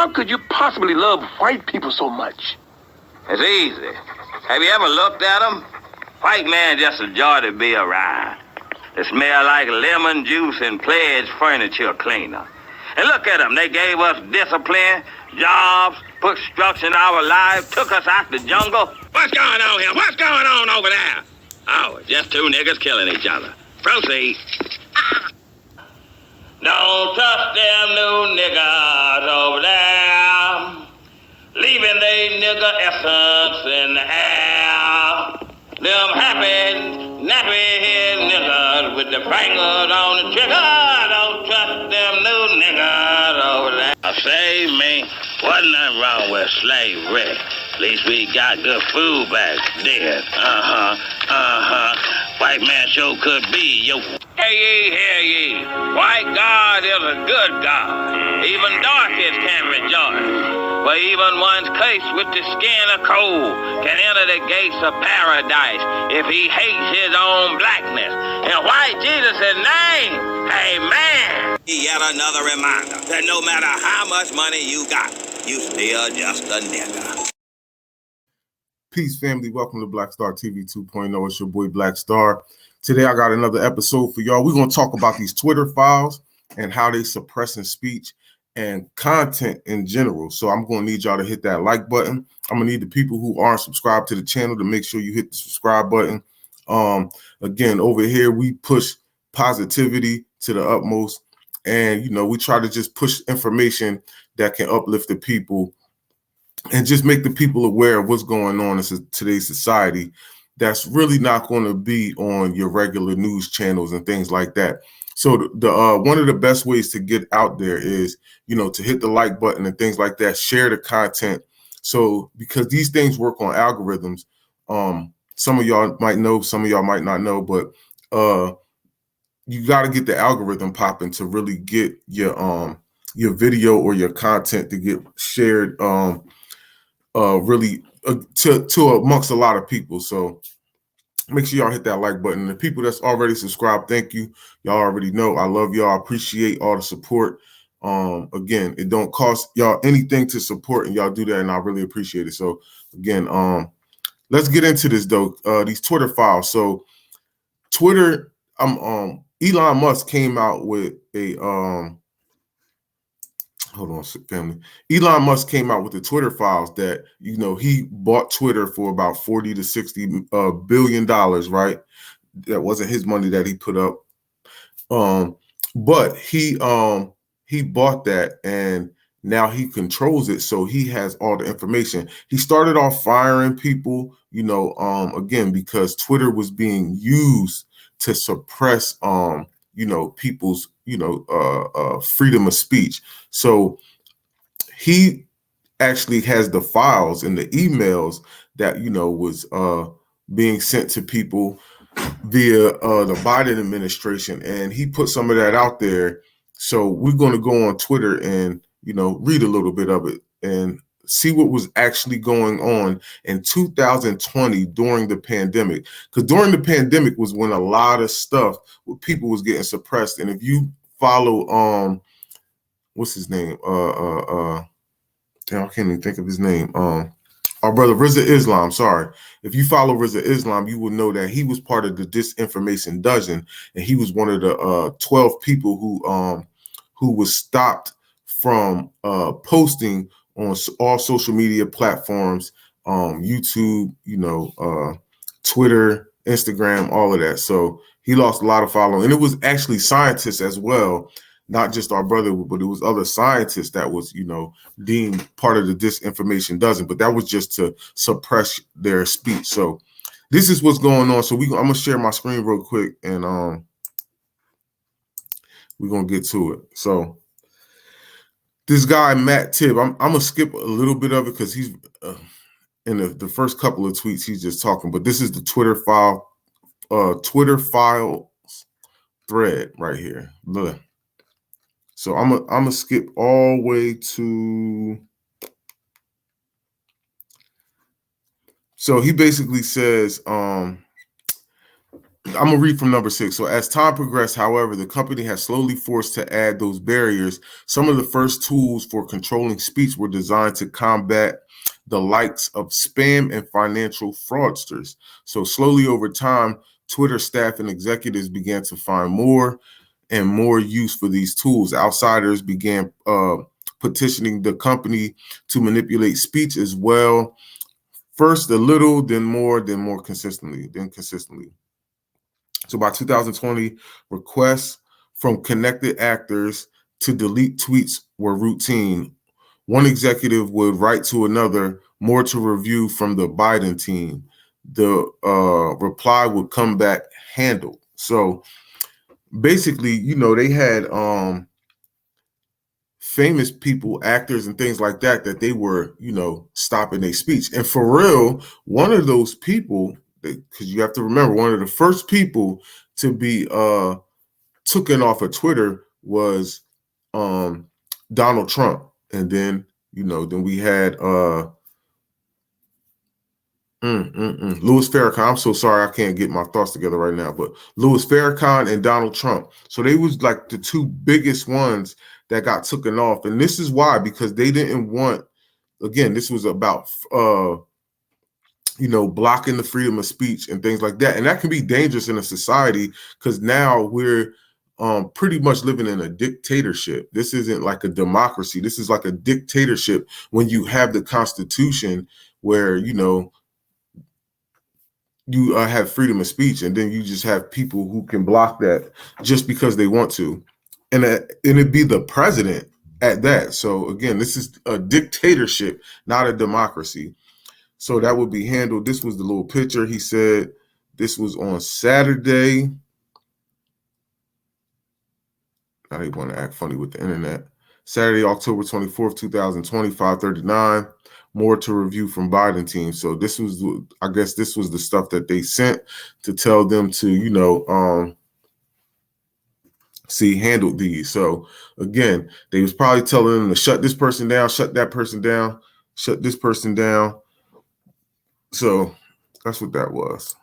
How could you possibly love white people so much? It's easy. Have you ever looked at them? White man just a joy to be around. They smell like lemon juice and pledge furniture cleaner. And look at them. They gave us discipline, jobs, put structure in our lives, took us out the jungle. What's going on here? What's going on over there? Oh, it's just two niggas killing each other. Proceed. Don't trust them new niggas over there. Leaving they nigga essence in the air. Them happy, nappy niggas with the fingers on the trigger. Don't trust them new niggas over there. Save me. Wasn't nothing wrong with slavery. At least we got good food back then. White man sure could be, yo. Hear ye. White God is a good God. Even darkies can rejoice. For even one's cursed with the skin of coal can enter the gates of paradise if he hates his own blackness. In white Jesus' name, amen. Yet another reminder that no matter how much money you got, you still just a nigga. Peace, family. Welcome to Black Star TV 2.0. It's your boy Black Star. Today, I got another episode for y'all. We're going to talk about these Twitter files and how they suppressing speech and content in general. So I'm going to need y'all to hit that like button. I'm going to need the people who aren't subscribed to the channel to make sure you hit the subscribe button. Again, over here, we push positivity to the utmost. And, we try to just push information that can uplift the people and just make the people aware of what's going on in today's society. That's really not going to be on your regular news channels and things like that. So the one of the best ways to get out there is, to hit the like button and things like that, share the content. So because these things work on algorithms, some of y'all might know, some of y'all might not know, but you got to get the algorithm popping to really get your video or your content to get shared really to amongst a lot of people. So make sure y'all hit that like button. The people that's already subscribed, thank you. Y'all already know I love y'all. I appreciate all the support. Again, it don't cost y'all anything to support, and y'all do that, and I really appreciate it. So again, let's get into this though. These Twitter files. So Twitter, Elon Musk came out with a hold on, family. Elon Musk came out with the Twitter files that, he bought Twitter for about $40 to $60 billion, right? That wasn't his money that he put up. But he bought that and now he controls it. So he has all the information. He started off firing people, again, because Twitter was being used to suppress, people's, freedom of speech. So he actually has the files and the emails that, was being sent to people via the Biden administration. And he put some of that out there. So we're going to go on Twitter and, read a little bit of it and see what was actually going on in 2020 during the pandemic. Because during the pandemic was when a lot of stuff with people was getting suppressed. And if you follow, what's his name? Damn, I can't even think of his name. Our brother Rizza Islam. Sorry. If you follow Rizza Islam, you will know that he was part of the Disinformation Dozen, and he was one of the 12 people who was stopped from posting on all social media platforms, YouTube, Twitter, Instagram, all of that. So he lost a lot of following, and it was actually scientists as well. Not just our brother, but it was other scientists that was, deemed part of the Disinformation Dozen. But that was just to suppress their speech. So this is what's going on. So I'm gonna share my screen real quick, and we're gonna get to it. So this guy Matt Tibb, I'm gonna skip a little bit of it because he's in the first couple of tweets he's just talking. But this is the Twitter files thread right here. Look. So I'm gonna skip all the way to. So he basically says, I'm gonna read from number 6. So as time progressed, however, the company has slowly forced to add those barriers. Some of the first tools for controlling speech were designed to combat the likes of spam and financial fraudsters. So slowly over time, Twitter staff and executives began to find more and more use for these tools. Outsiders began petitioning the company to manipulate speech as well. First a little, then more consistently. So by 2020, requests from connected actors to delete tweets were routine. One executive would write to another, more to review from the Biden team. The reply would come back handled. So basically, they had famous people, actors and things like that they were, stopping their speech. And for real, one of those people, because you have to remember, one of the first people to be taken off of Twitter was Donald Trump. And then, then we had Louis Farrakhan. I'm so sorry I can't get my thoughts together right now, but Louis Farrakhan and Donald Trump. So they was like the two biggest ones that got taken off. And this is why, because they didn't want, again, this was about blocking the freedom of speech and things like that. And that can be dangerous in a society, because now we're pretty much living in a dictatorship. This isn't like a democracy. This is like a dictatorship when you have the Constitution where, you have freedom of speech, and then you just have people who can block that just because they want to. And it'd be the president at that. So again, this is a dictatorship, not a democracy. So that would be handled. This was the little picture. He said this was on Saturday. Now they want to act funny with the internet. Saturday, October 24th, 2020, 5:39. More to review from Biden team. So this was, I guess this was the stuff that they sent to tell them to, handle these. So again, they was probably telling them to shut this person down, shut that person down, shut this person down. So that's what that was.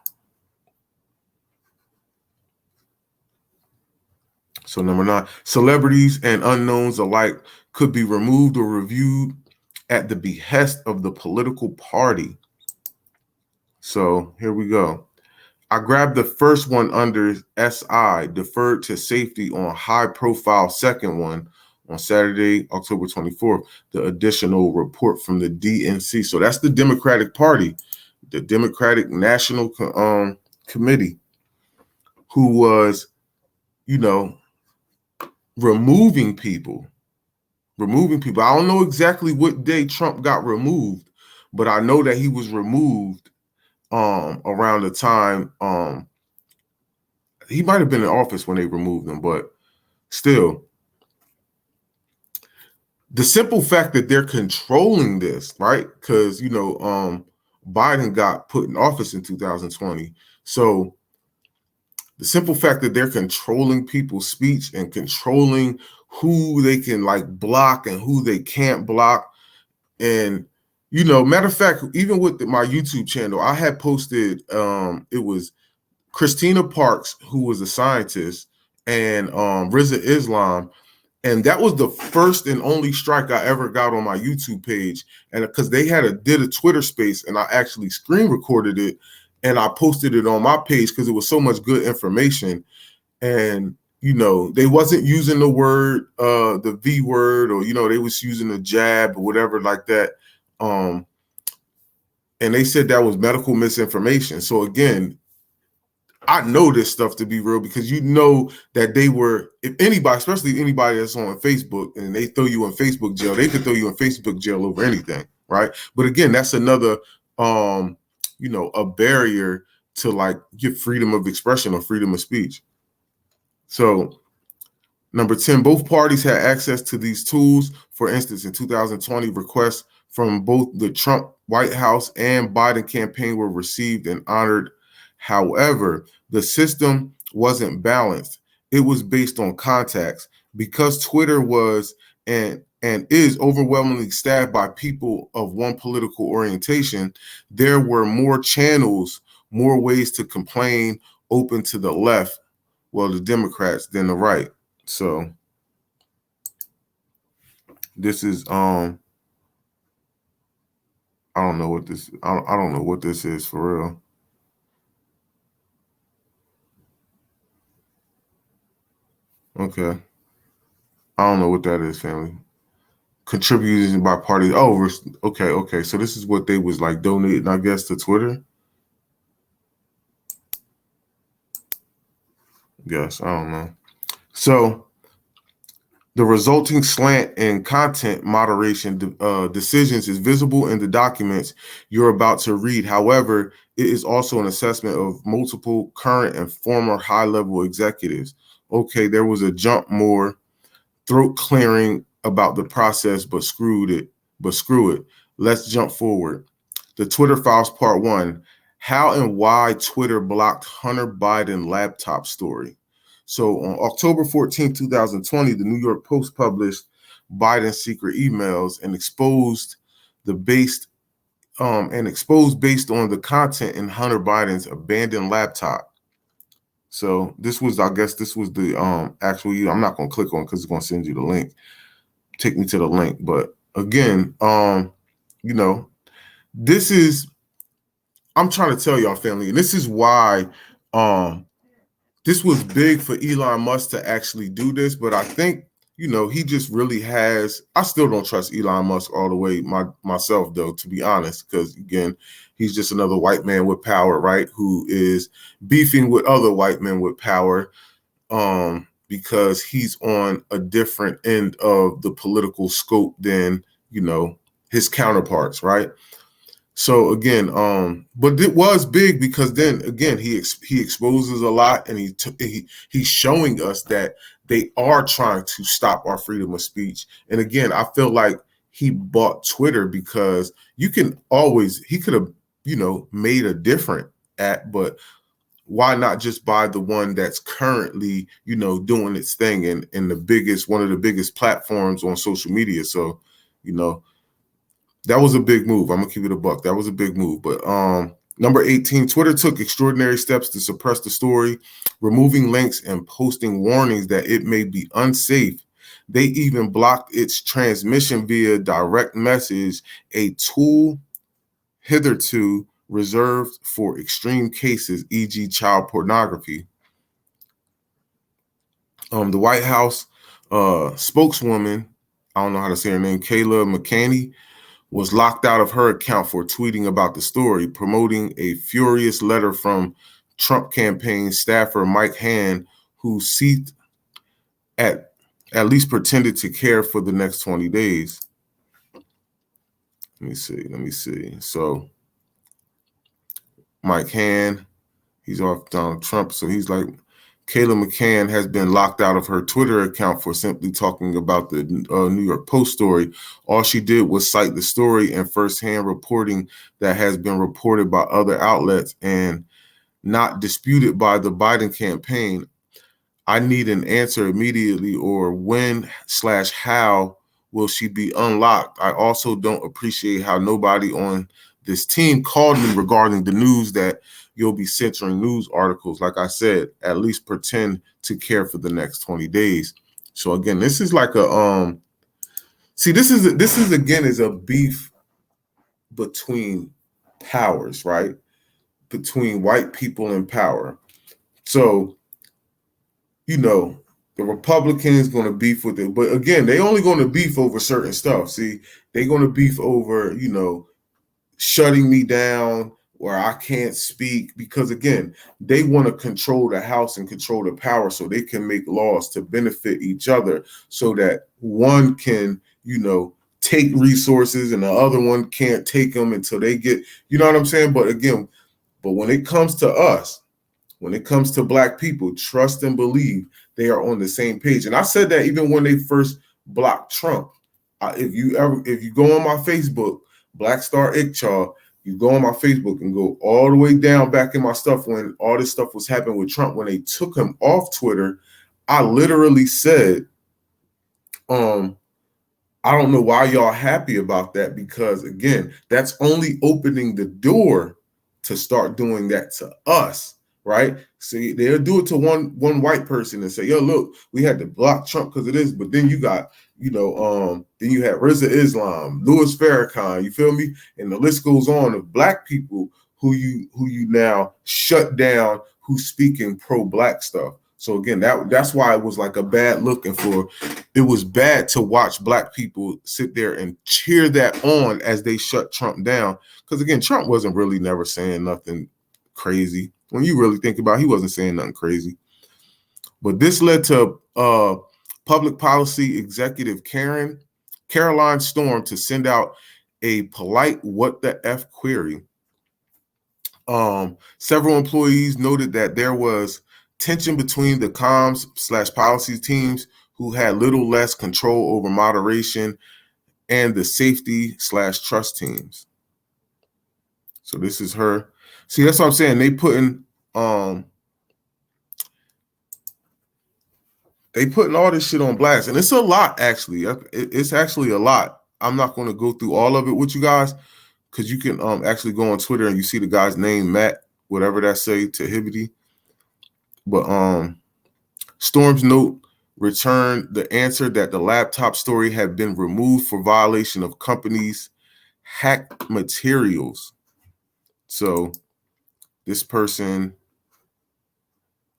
So number 9, celebrities and unknowns alike could be removed or reviewed at the behest of the political party. So here we go. I grabbed the first one under SI, deferred to safety on high profile second one on Saturday, October 24th, the additional report from the DNC. So that's the Democratic Party, the Democratic National Committee, who was, removing people. I don't know exactly what day Trump got removed, but I know that he was removed around the time he might have been in office when they removed him, but still, the simple fact that they're controlling this, right? Because Biden got put in office in 2020, so the simple fact that they're controlling people's speech and controlling who they can block and who they can't block. And, matter of fact, even with my YouTube channel, I had posted, it was Christina Parks, who was a scientist, and Rizza Islam. And that was the first and only strike I ever got on my YouTube page. And because they did a Twitter space, and I actually screen recorded it, and I posted it on my page because it was so much good information. And, they wasn't using the word, the V word, or, they was using the jab or whatever like that. And they said that was medical misinformation. So again, I know this stuff to be real, because that they were, if anybody, especially anybody that's on Facebook and they throw you in Facebook jail, they could throw you in Facebook jail over anything, right? But again, that's another a barrier to get freedom of expression or freedom of speech. So number 10, both parties had access to these tools. For instance, in 2020, requests from both the Trump White House and Biden campaign were received and honored. However, the system wasn't balanced. It was based on contacts. Because Twitter was and is overwhelmingly staffed by people of one political orientation, there were more channels, more ways to complain, open to the left, well, the Democrats, than the right. So this is I don't know what this I don't know what this is for real. Okay. I don't know what that is, family. Contributions by parties. Oh, okay. So this is what they was like donating, I guess, to Twitter. Yes, I don't know. So the resulting slant in content moderation decisions is visible in the documents you're about to read. However, it is also an assessment of multiple current and former high-level executives. Okay, there was a jump more throat clearing about the process, but screw it. Let's jump forward. The Twitter Files Part 1, how and why Twitter blocked Hunter Biden laptop story. So on October 14, 2020, the New York Post published Biden's secret emails and exposed based on the content in Hunter Biden's abandoned laptop. So this was, I guess, the actual. I'm not going to click on because it's going to send you the link, take me to the link. But again, this is, I'm trying to tell y'all, family, and this is why this was big for Elon Musk to actually do this. But I think, he just really has, I still don't trust Elon Musk all the way myself, though, to be honest, because again, he's just another white man with power, right? Who is beefing with other white men with power because he's on a different end of the political scope than, his counterparts, right? So again, but it was big because then again he exposes a lot, and he's showing us that they are trying to stop our freedom of speech. And again, I feel like he bought Twitter because he could have made a different app, but why not just buy the one that's currently doing its thing and one of the biggest platforms on social media? So that was a big move. I'm gonna keep it a buck. That was a big move. But number 18, Twitter took extraordinary steps to suppress the story, removing links and posting warnings that it may be unsafe. They even blocked its transmission via direct message, a tool hitherto reserved for extreme cases, e.g. child pornography. The White House spokeswoman, I don't know how to say her name, Kayla McEnany, was locked out of her account for tweeting about the story, promoting a furious letter from Trump campaign staffer Mike Hahn, who seeked at least pretended to care for the next 20 days. Let me see. So Mike Hahn, he's off Donald Trump. So he's like, Kayla McCann has been locked out of her Twitter account for simply talking about the New York Post story. All she did was cite the story and firsthand reporting that has been reported by other outlets and not disputed by the Biden campaign. I need an answer immediately, or when/how will she be unlocked? I also don't appreciate how nobody on this team called me regarding the news that you'll be censoring news articles. Like I said, at least pretend to care for the next 20 days. So again, this is like a this is again is a beef between powers, right? Between white people in power. So, the Republicans going to beef with it, but again, they only going to beef over certain stuff. See, they're going to beef over, shutting me down, where I can't speak, because again, they want to control the House and control the power so they can make laws to benefit each other, so that one can, take resources and the other one can't take them until they get, you know what I'm saying? But again, when it comes to us, when it comes to Black people, trust and believe they are on the same page. And I said that even when they first blocked Trump. If you go on my Facebook, Black Star Ickchaw, you go on my Facebook and go all the way down back in my stuff when all this stuff was happening with Trump, when they took him off Twitter, I literally said, I don't know why y'all happy about that, because again, that's only opening the door to start doing that to us, right? See, they'll do it to one white person and say, yo, look, we had to block Trump because of this. But then you got, then you had Rizza Islam, Louis Farrakhan, you feel me? And the list goes on of black people who you now shut down, who's speaking pro-black stuff. So again, that's why it was like a bad look, and it was bad to watch black people sit there and cheer that on as they shut Trump down. Because again, Trump wasn't really never saying nothing crazy. When you really think about it, he wasn't saying nothing crazy. But this led to public policy executive Caroline Storm to send out a polite "what the F" query. Several employees noted that there was tension between the comms/policy teams, who had little less control over moderation, and the safety/trust teams. So this is her. See, that's what I'm saying. They putting all this shit on blast, and it's a lot, actually. It's actually a lot. I'm not going to go through all of it with you guys, because you can actually go on Twitter and you see the guy's name, Matt, whatever that say, Taibbi. But Storm's note returned the answer that the laptop story had been removed for violation of company's hack materials. So this person,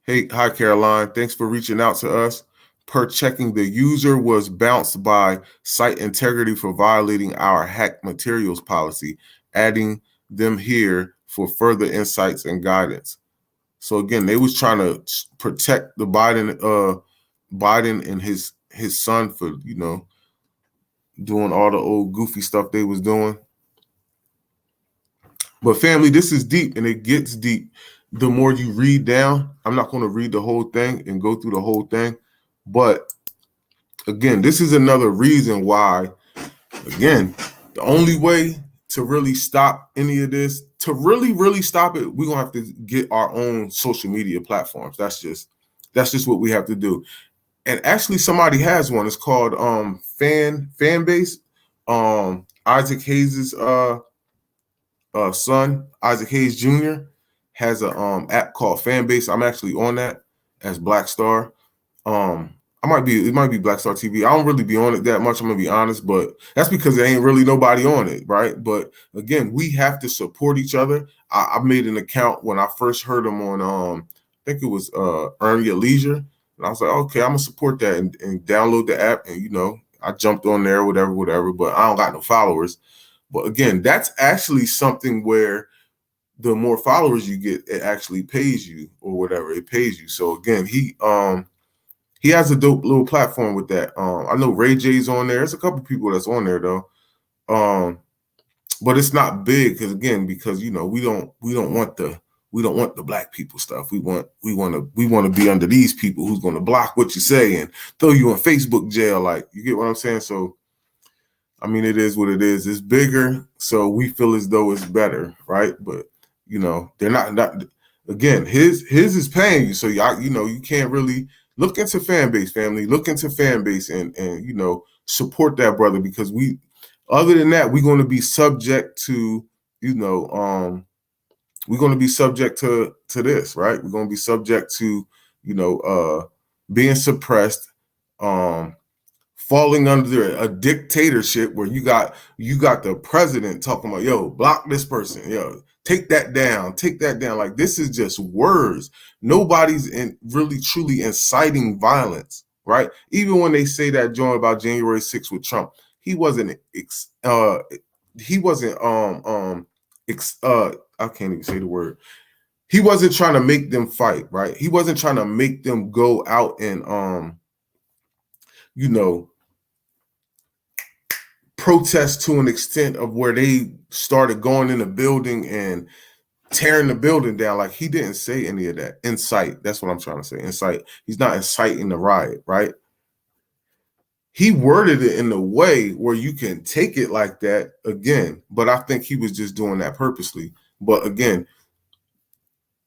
hey, hi, Caroline. Thanks for reaching out to us. Per checking, the user was bounced by Site Integrity for violating our hack materials policy, adding them here for further insights and guidance. So again, they was trying to protect the Biden and his son for, doing all the old goofy stuff they was doing. But family, this is deep, and it gets deep the more you read down. I'm not going to read the whole thing and go through the whole thing. But again, this is another reason why, again, the only way to really stop any of this, to really, really stop it, we're going to have to get our own social media platforms. That's just what we have to do. And actually somebody has one. It's called Fanbase. Isaac Hayes' son, Isaac Hayes Jr., has an app called Fanbase. I'm actually on that as Black Star. It might be Black Star TV. I don't really be on it that much, I'm gonna be honest, but that's because there ain't really nobody on it, right? But again, we have to support each other. I made an account when I first heard them on I think it was Earn Your Leisure, and I was like, okay, I'm gonna support that and download the app, and I jumped on there, whatever, but I don't got no followers. But again, that's actually something where the more followers you get, it actually pays you, or whatever, it pays you. So again, he has a dope little platform with that. I know Ray J's on there. There's a couple people that's on there though. But it's not big because we don't want the black people stuff. We want to be under these people who's going to block what you say and throw you in Facebook jail. Like, you get what I'm saying? So I mean, it is what it is. It's bigger, so we feel as though it's better, right? But they're not. Again, his is paying you, so you can't really look into Fanbase, family. Look into Fanbase and support that brother, because other than that, we're going to be subject to we're going to be subject to this, right? We're going to be subject to being suppressed, falling under a dictatorship where you got the president talking about, yo, block this person, yo, take that down. Like, this is just words. Nobody's really truly inciting violence, right? Even when they say that joint about January 6th with Trump, he wasn't I can't even say the word. He wasn't trying to make them fight, right? He wasn't trying to make them go out and protest to an extent of where they started going in the building and tearing the building down. Like, he didn't say any of that. Incite. That's what I'm trying to say. Incite. He's not inciting the riot, right? He worded it in a way where you can take it like that again, but I think he was just doing that purposely. But again,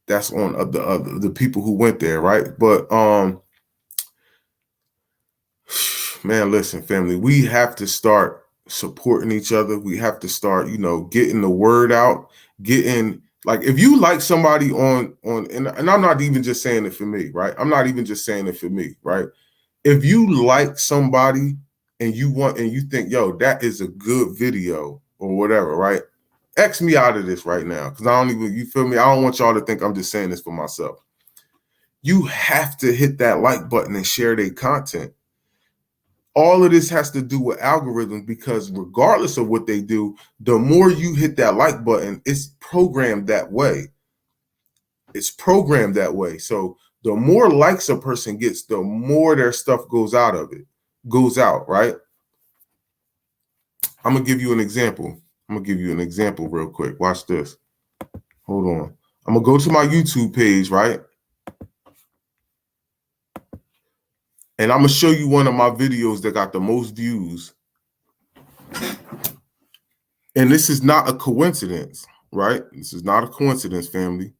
that's on the people who went there, right? But man, listen, family, we have to start supporting each other. We have to start, getting the word out, getting Like if you like somebody and I'm not even just saying it for me, right? I'm not even just saying it for me, right? If you like somebody and you think, yo, that is a good video or whatever, right? X me out of this right now. Cause I don't even, you feel me? I don't want y'all to think I'm just saying this for myself. You have to hit that like button and share their content. All of this has to do with algorithms because regardless of what they do, the more you hit that like button, it's programmed that way. It's programmed that way. So the more likes a person gets, the more their stuff goes out, right? I'm going to give you an example. Real quick. Watch this. Hold on. I'm going to go to my YouTube page, right? And I'm going to show you one of my videos that got the most views. And this is not a coincidence, right? This is not a coincidence, family.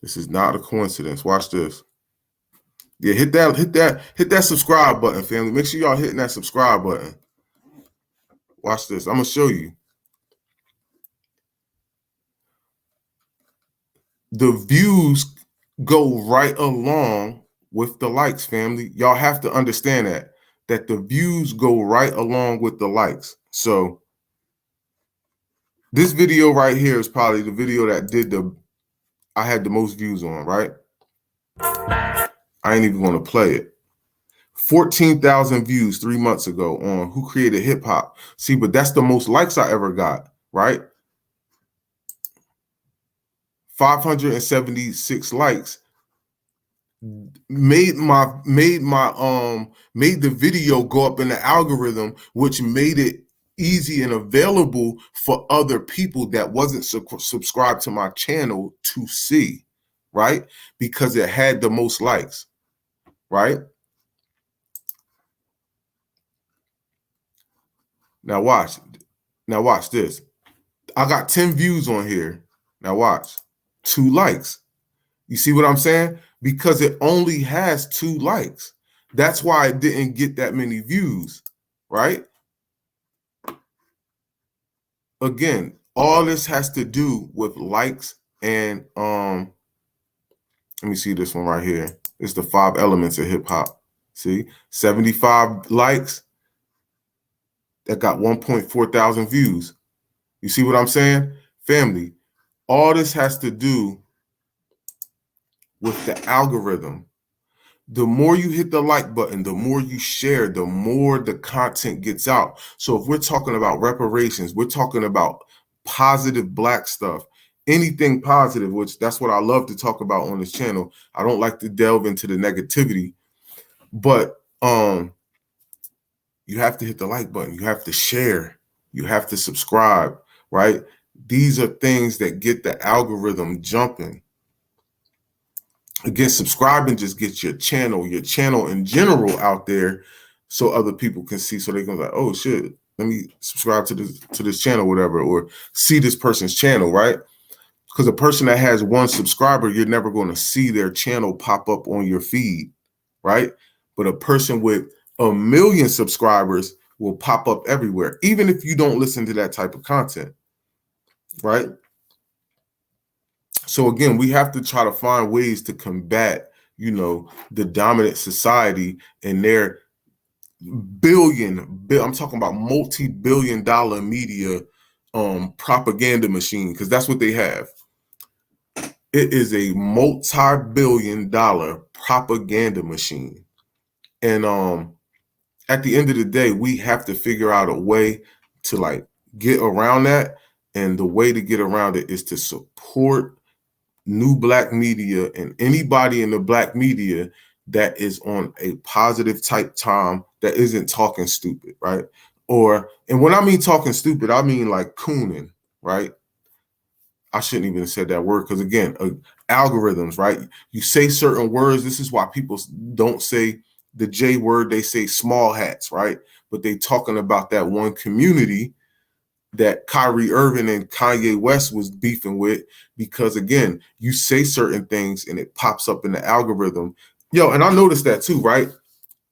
This is not a coincidence. Watch this. Yeah, hit that subscribe button, family. Make sure y'all hitting that subscribe button. Watch this. I'm gonna show you. The views go right along with the likes, family. Y'all have to understand that the views go right along with the likes. So this video right here is probably the video that I had the most views on, right? I ain't even gonna play it. 14,000 views 3 months ago on Who Created Hip Hop. See, but that's the most likes I ever got, right? 576 likes made the video go up in the algorithm, which made it easy and available for other people that wasn't subscribed to my channel to see, right? Because it had the most likes, right? Now watch this. I got 10 views on here. Now watch. 2 likes. You see what I'm saying? Because it only has 2 likes. That's why it didn't get that many views, right? Again, all this has to do with likes and let me see this one right here. It's the 5 elements of hip hop. See, 75 likes that got 1.4 thousand views. You see what I'm saying? Family, all this has to do with the algorithm. The more you hit the like button, the more you share, the more the content gets out. So if we're talking about reparations, we're talking about positive Black stuff, anything positive, which that's what I love to talk about on this channel. I don't like to delve into the negativity, but you have to hit the like button. You have to share. You have to subscribe, right? These are things that get the algorithm jumping. Again, subscribing just gets your channel in general out there so other people can see, so they can be like, oh shit, let me subscribe to this channel, whatever, or see this person's channel, right? Because a person that has 1 subscriber, you're never going to see their channel pop up on your feed, right? But a person with 1 million subscribers will pop up everywhere, even if you don't listen to that type of content, right? So again, we have to try to find ways to combat, the dominant society and their I'm talking about multi-billion-dollar media propaganda machine, because that's what they have. It is a multi-billion-dollar propaganda machine. And at the end of the day, we have to figure out a way to get around that. And the way to get around it is to support new Black media and anybody in the Black media that is on a positive type time, that isn't talking stupid, right? And when I mean talking stupid, I mean like cooning, right? I shouldn't even have said that word, because again, algorithms, right? You say certain words. This is why people don't say the J word, they say small hats, right? But they talking about that one community that Kyrie Irving and Kanye West was beefing with, because again, you say certain things and it pops up in the algorithm. Yo, and I noticed that too, right?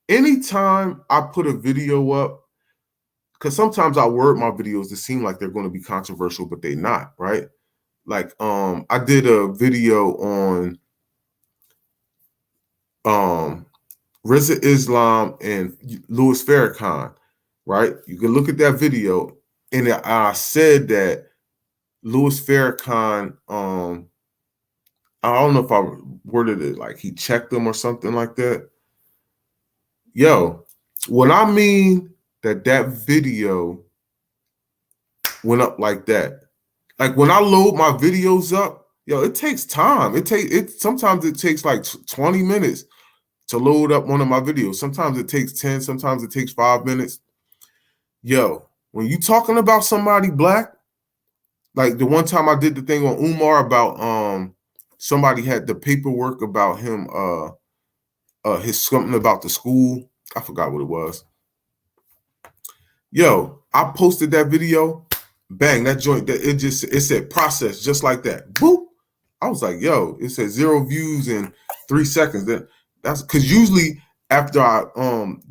Anytime I put a video up, because sometimes I word my videos to seem like they're going to be controversial, but they're not, right? Like I did a video on Reza Islam and Louis Farrakhan, right? You can look at that video, and I said that Louis Farrakhan, I don't know if I worded it like he checked them or something like that. Yo, when I mean that video went up like that, like when I load my videos up, yo, it takes time. Sometimes it takes like 20 minutes to load up one of my videos. Sometimes it takes 10, sometimes it takes 5 minutes. Yo, when you talking about somebody black, like the one time I did the thing on Umar about somebody had the paperwork about him his something about the school. I forgot what it was. Yo, I posted that video, bang, that joint, that it said process just like that. Boop. I was like, yo, it said 0 views in 3 seconds. That's because usually after I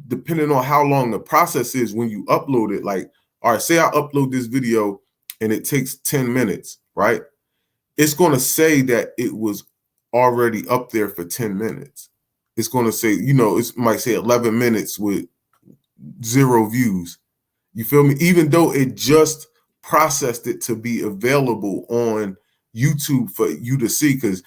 depending on how long the process is when you upload it, like, all right, say I upload this video and it takes 10 minutes, right? It's going to say that it was already up there for 10 minutes. It's going to say, it might say 11 minutes with 0 views. You feel me? Even though it just processed it to be available on YouTube for you to see, because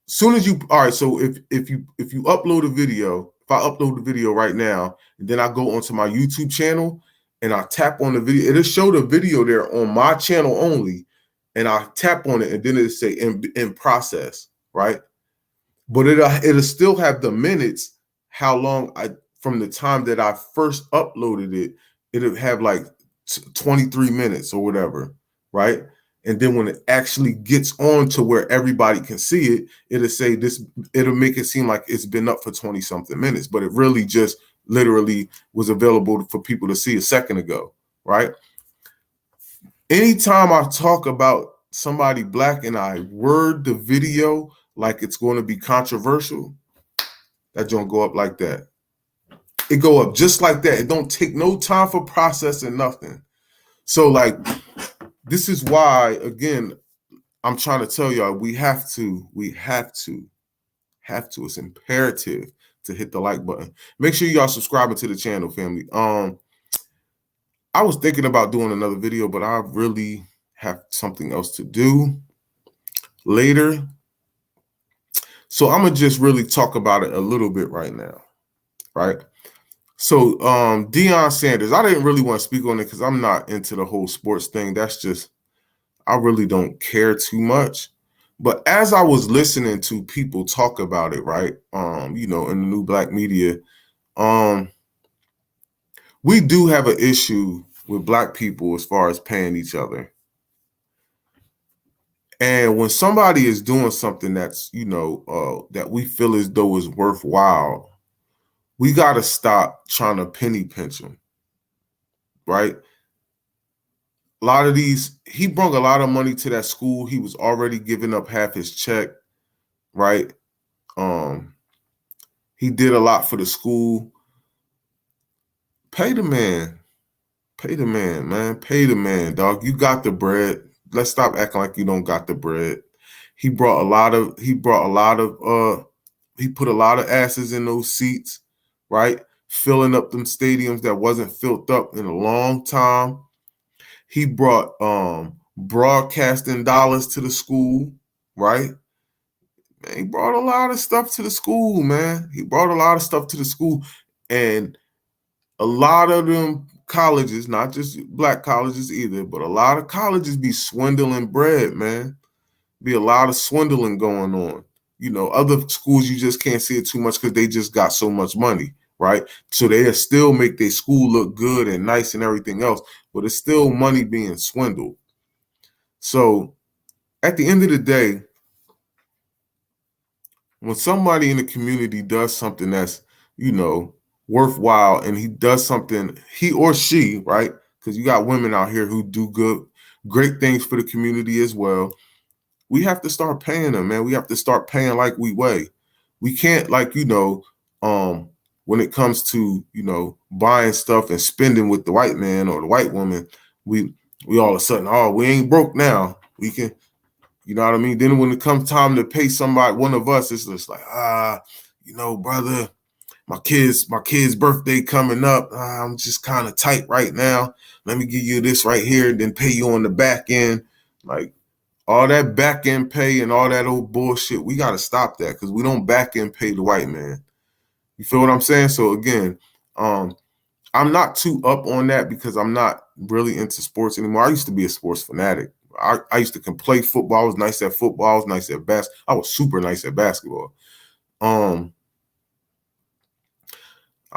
soon as all right, so if you upload a video, if I upload the video right now, and then I go onto my YouTube channel and I tap on the video, it'll show the video there on my channel only, and I tap on it, and then it'll say in process, right? But it'll still have the minutes, how long from the time that I first uploaded it, it'll have like 23 minutes or whatever, right? And then when it actually gets on to where everybody can see it, it'll say this, it'll make it seem like it's been up for 20 something minutes, but it really just literally was available for people to see a second ago, right? Anytime I talk about somebody black and I word the video like it's going to be controversial, that don't go up like that. It go up just like that. It don't take no time for processing, nothing. So like, this is why, again, I'm trying to tell y'all, we have to, it's imperative to hit the like button. Make sure y'all subscribing to the channel, family. I was thinking about doing another video, but I really have something else to do later. So I'm gonna just really talk about it a little bit right now, right? So Deion Sanders, I didn't really want to speak on it because I'm not into the whole sports thing. That's just, I really don't care too much. But as I was listening to people talk about it, right, in the new black media, we do have an issue with black people as far as paying each other. And when somebody is doing something that's, that we feel as though is worthwhile, we got to stop trying to penny pinch them, right? A lot of these, he brought a lot of money to that school. He was already giving up half his check, right? He did a lot for the school. Pay the man. Pay the man, man. Pay the man, dog. You got the bread. Let's stop acting like you don't got the bread. He put a lot of asses in those seats, right? Filling up them stadiums that wasn't filled up in a long time. He brought broadcasting dollars to the school, right? Man, he brought a lot of stuff to the school, man. He brought a lot of stuff to the school. And a lot of them colleges, not just black colleges either, but a lot of colleges be swindling bread, man. Be a lot of swindling going on. Other schools, you just can't see it too much because they just got so much money, right? So they still make their school look good and nice and everything else, but it's still money being swindled. So at the end of the day, when somebody in the community does something that's, worthwhile, and he does something, he or she, right? Because you got women out here who do great things for the community as well. We have to start paying them, man. We have to start paying like we weigh. We can't, when it comes to, you know, buying stuff and spending with the white man or the white woman, we all of a sudden, oh, we ain't broke now. We can, you know what I mean? Then when it comes time to pay somebody, one of us, it's just like, you know, brother, my kid's birthday coming up. I'm just kind of tight right now. Let me give you this right here, then pay you on the back end. Like all that back end pay and all that old bullshit, we got to stop that because we don't back end pay the white man. You feel what I'm saying? So again, I'm not too up on that because I'm not really into sports anymore. I used to be a sports fanatic. I used to play football. I was nice at football. I was nice at basketball. I was super nice at basketball. I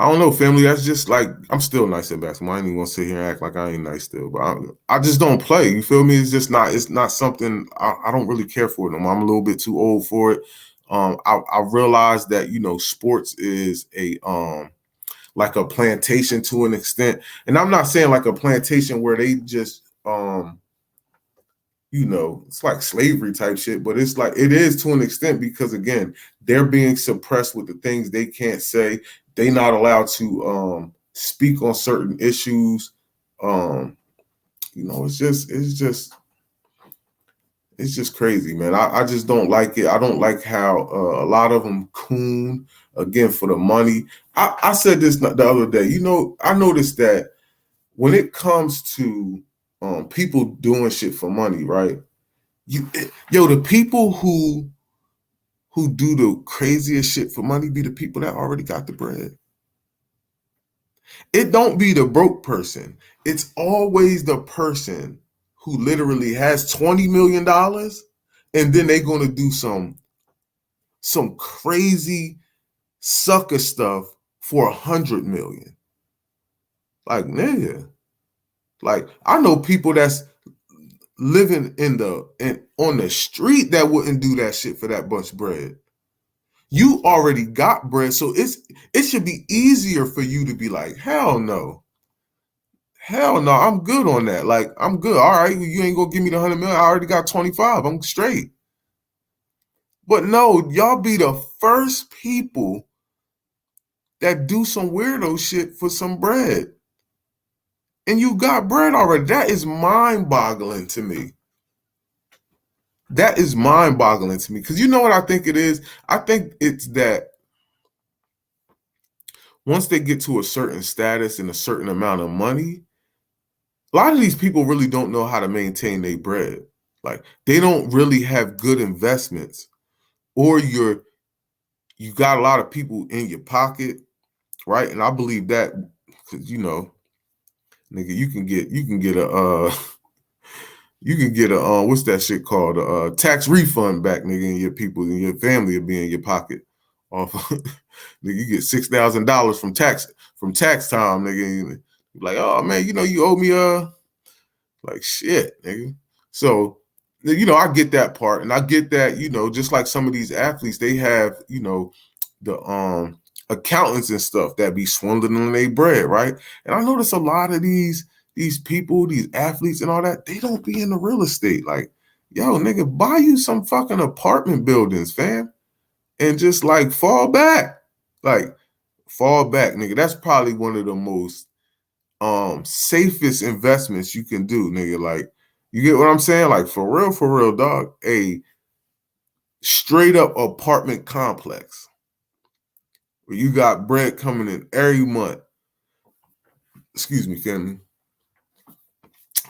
don't know, family. That's just like, I'm still nice at basketball. I ain't even gonna sit here and act like I ain't nice still, but I just don't play. You feel me? It's not something I don't really care for no more. I'm a little bit too old for it. I realized that, you know, sports is a like a plantation to an extent. And I'm not saying like a plantation where they just you know, it's like slavery type shit, but it's like it is to an extent because again, they're being suppressed with the things they can't say. They not allowed to speak on certain issues. You know, it's just crazy, man. I just don't like it. I don't like how a lot of them coon again for the money. I said this the other day. You know, I noticed that when it comes to people doing shit for money, right? The people who do the craziest shit for money be the people that already got the bread. It don't be the broke person. It's always the person who literally has $20 million and then they're going to do some crazy sucker stuff for 100 million. Like, nigga. Like, I know people that's living on the street that wouldn't do that shit for that much bread. You already got bread, so it should be easier for you to be like, hell no, I'm good on that. Like, I'm good. All right, you ain't gonna give me the 100 million. I already got 25. I'm straight. But no, y'all be the first people that do some weirdo shit for some bread. And you got bread already. That is mind-boggling to me. That is mind-boggling to me. Because you know what I think it is? I think it's that once they get to a certain status and a certain amount of money, a lot of these people really don't know how to maintain their bread. Like, they don't really have good investments. Or you got a lot of people in your pocket, right? And I believe that because, you know, nigga, you can get a what's that shit called? A tax refund back, nigga, and your people and your family will be in your pocket. Off, nigga, you get $6,000 from tax time, nigga. You're like, oh man, you know, you owe me like shit, nigga. So, you know, I get that part, and I get that, you know, just like some of these athletes, they have, you know, the accountants and stuff that be swindling on their bread, right? And I notice a lot of these people, these athletes and all that, they don't be in the real estate. Like, yo, nigga, buy you some fucking apartment buildings, fam, and just like fall back, nigga. That's probably one of the most safest investments you can do, nigga. Like, you get what I'm saying? Like, for real, dog. A straight up apartment complex where you got bread coming in every month. Excuse me, family.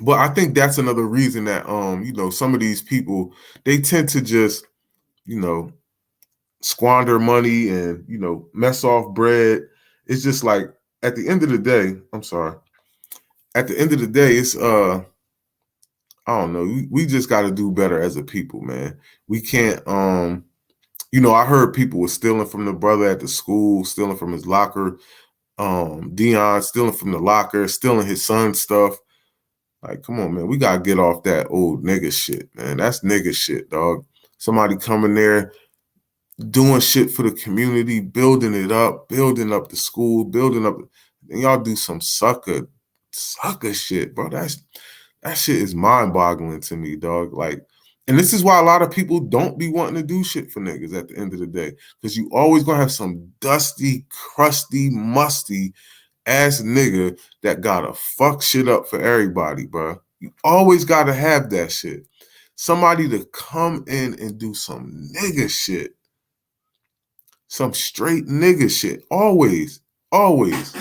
But I think that's another reason that you know, some of these people, they tend to just, you know, squander money and, you know, mess off bread. It's just like at the end of the day, it's I don't know, we just got to do better as a people, man. We can't you know, I heard people were stealing from the brother at the school, stealing from his locker, Dion stealing from the locker, stealing his son's stuff. Like, come on, man. We got to get off that old nigga shit, man. That's nigga shit, dog. Somebody coming there, doing shit for the community, building it up, building up the school, building up. And y'all do some sucker shit, bro. That shit is mind-boggling to me, dog. Like, And this is why a lot of people don't be wanting to do shit for niggas at the end of the day. Because you always gonna have some dusty, crusty, musty ass nigga that gotta fuck shit up for everybody, bro. You always gotta have that shit. Somebody to come in and do some nigga shit. Some straight nigga shit. Always. Always.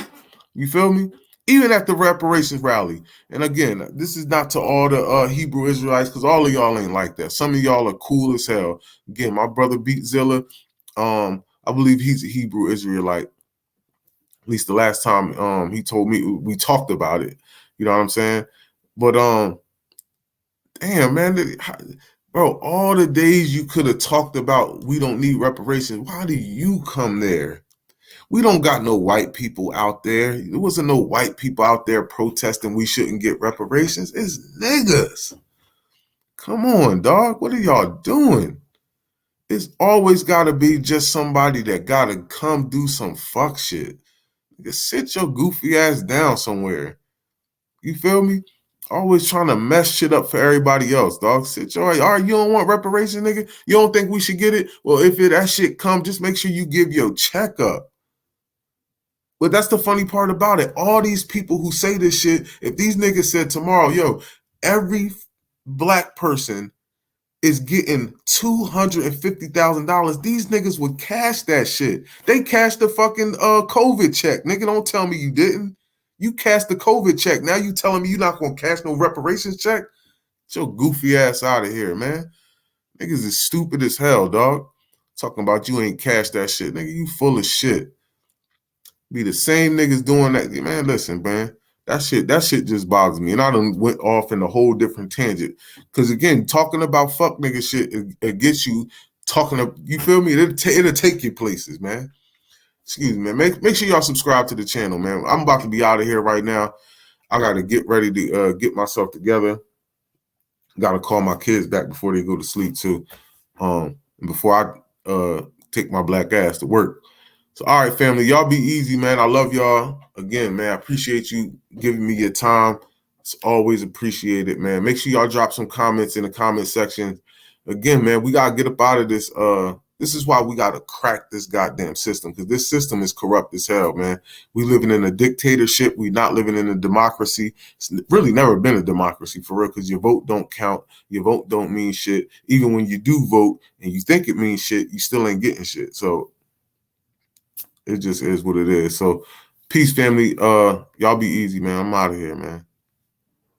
You feel me? Even at the reparations rally. And again, this is not to all the Hebrew Israelites, because all of y'all ain't like that. Some of y'all are cool as hell. Again, my brother Beat Zilla, I believe he's a Hebrew Israelite. At least the last time he told me, we talked about it. You know what I'm saying? But damn, man, bro, all the days you could have talked about we don't need reparations, why do you come there? We don't got no white people out there. There wasn't no white people out there protesting we shouldn't get reparations. It's niggas. Come on, dog. What are y'all doing? It's always got to be just somebody that got to come do some fuck shit. Just sit your goofy ass down somewhere. You feel me? Always trying to mess shit up for everybody else, dog. Sit your ass. All right, you don't want reparations, nigga? You don't think we should get it? Well, if that shit come, just make sure you give your check up. But that's the funny part about it. All these people who say this shit, if these niggas said tomorrow, yo, every black person is getting $250,000, these niggas would cash that shit. They cashed the fucking COVID check. Nigga, don't tell me you didn't. You cashed the COVID check. Now you telling me you're not going to cash no reparations check? Get your goofy ass out of here, man. Niggas is stupid as hell, dog. Talking about you ain't cashed that shit. Nigga, you full of shit. Be the same niggas doing that. Man, listen, man. That shit just bothers me. And I done went off in a whole different tangent. Because again, talking about fuck nigga shit, it gets you talking up, you feel me? It'll take you places, man. Excuse me, man. Make sure y'all subscribe to the channel, man. I'm about to be out of here right now. I gotta get ready to get myself together. Gotta call my kids back before they go to sleep too. Before I take my black ass to work. So, all right, family, y'all be easy, man. I love y'all. Again, man, I appreciate you giving me your time. It's always appreciated, man. Make sure y'all drop some comments in the comment section. Again, man, we got to get up out of this. This is why we got to crack this goddamn system, because this system is corrupt as hell, man. We living in a dictatorship. We not living in a democracy. It's really never been a democracy for real, because your vote don't count. Your vote don't mean shit. Even when you do vote and you think it means shit, you still ain't getting shit. So it just is what it is. So peace, family. Y'all be easy, man. I'm out of here, man.